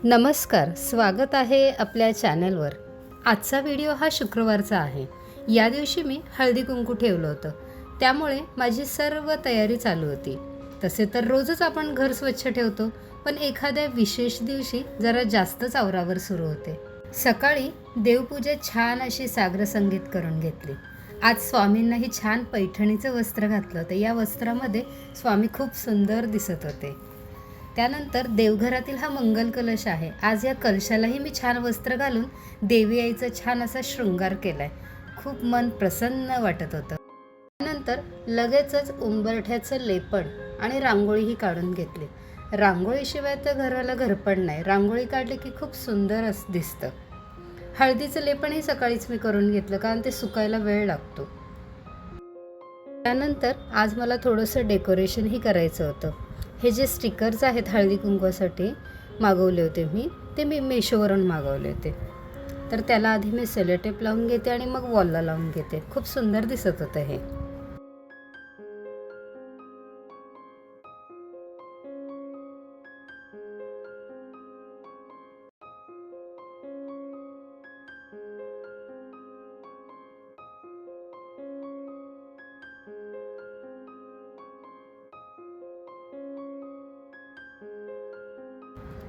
नमस्कार, स्वागत आहे आपल्या चॅनलवर। आजचा व्हिडिओ हा शुक्रवारचा आहे। या दिवशी मी हळदी कुंकू ठेवलं होतं, त्यामुळे माझी सर्व तयारी चालू होती। तसे तर रोजच आपण घर स्वच्छ ठेवतो, पण एखाद्या विशेष दिवशी जरा जास्तच आवरावर सुरू होते। सकाळी देवपूजेत छान अशी सागर संगीत करून घेतली। आज स्वामींनाही छान पैठणीचं वस्त्र घातलं होतं। या वस्त्रामध्ये स्वामी खूप सुंदर दिसत होते। त्यानंतर देवघरातील हा मंगल कलश आहे। आज या कलशालाही मी छान वस्त्र घालून देवी आईचा छान असा शृंगार केलाय। खूप मन प्रसन्न वाटत होतं। त्यानंतर लगेचच उंबरठ्याचं लेपण आणि रांगोळीही काढून घेतली। रांगोळीशिवाय तर घराला घरपण नाही, रांगोळी काढली की खूप सुंदर दिसतं। हळदीचं लेपणही सकाळीच मी करून घेतलं, कारण ते सुकायला वेळ लागतो। त्यानंतर आज मला थोडंसं डेकोरेशनही करायचं होतं। हे जे स्टिकर्स आहेत हळदी कुंकवासाठी मागवले होते ते मी मेशोवरून मागवले होते। तर त्याला आधी मी सेलोटेप लावून घेते आणि मग वॉलला लावून घेते। खूप सुंदर दिसत होतं हे।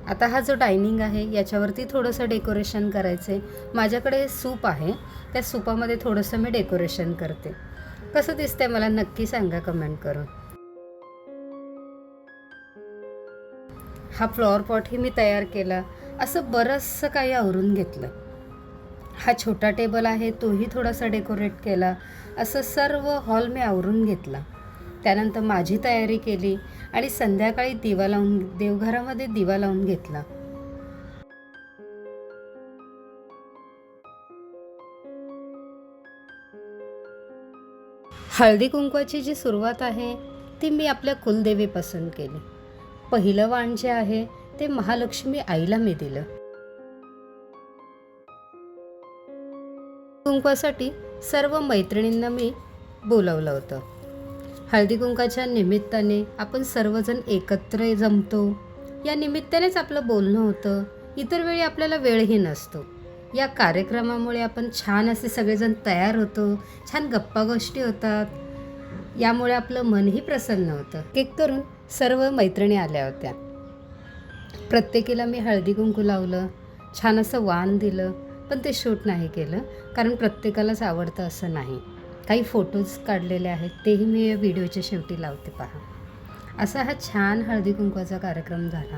आता हा जो डायनिंग आहे याच्यावरती थोडंसं डेकोरेशन करायचं आहे। माझ्याकडे सूप आहे, त्या सूपामध्ये थोडंसं मी डेकोरेशन करते। कसं दिसतंय मला नक्की सांगा कमेंट करून। हा फ्लॉवर पॉटही मी तयार केला। असं बरंचसं काही आवरून घेतलं। हा छोटा टेबल आहे, तोही थोडासा डेकोरेट केला। असं सर्व हॉल मी आवरून घेतला। त्यानंतर माझी तयारी केली आणि संध्याकाळी दिवा लावून देवघरामध्ये दिवा लावून घेतला। हळदी कुंकवाची जी सुरुवात आहे ती मी आपल्या कुलदेवीपासून केली। पहिलं वाण जे आहे ते महालक्ष्मी आईला मी दिलं। कुंकवासाठी सर्व मैत्रिणींना मी बोलावलं होतं। हळदी कुंकाच्या निमित्ताने आपण सर्वजण एकत्र जमतो। या निमित्तानेच आपलं बोलणं होतं। इतर वेळी आपल्याला वेळही नसतो। या कार्यक्रमामुळे आपण छान असे सगळेजण तयार होतो, छान गप्पा गोष्टी होतात। यामुळे आपलं मनही प्रसन्न होतं। केक करून सर्व मैत्रिणी आल्या होत्या। प्रत्येकीला मी हळदी कुंकू लावलं, छान असं वाण दिलं, पण ते शूट नाही केलं, कारण प्रत्येकालाच आवडतं असं नाही। काही फोटोज काढलेले आहेत, तेही मी या व्हिडिओच्या शेवटी लावते पहा। असा हा छान हळदी कुंकवाचा कार्यक्रम झाला।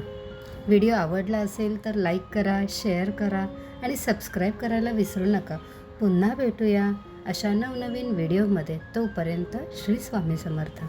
व्हिडिओ आवडला असेल तर लाईक करा, शेअर करा आणि सबस्क्राईब करायला विसरू नका। पुन्हा भेटूया अशा नवनवीन व्हिडिओमध्ये। तोपर्यंत श्री स्वामी समर्थ।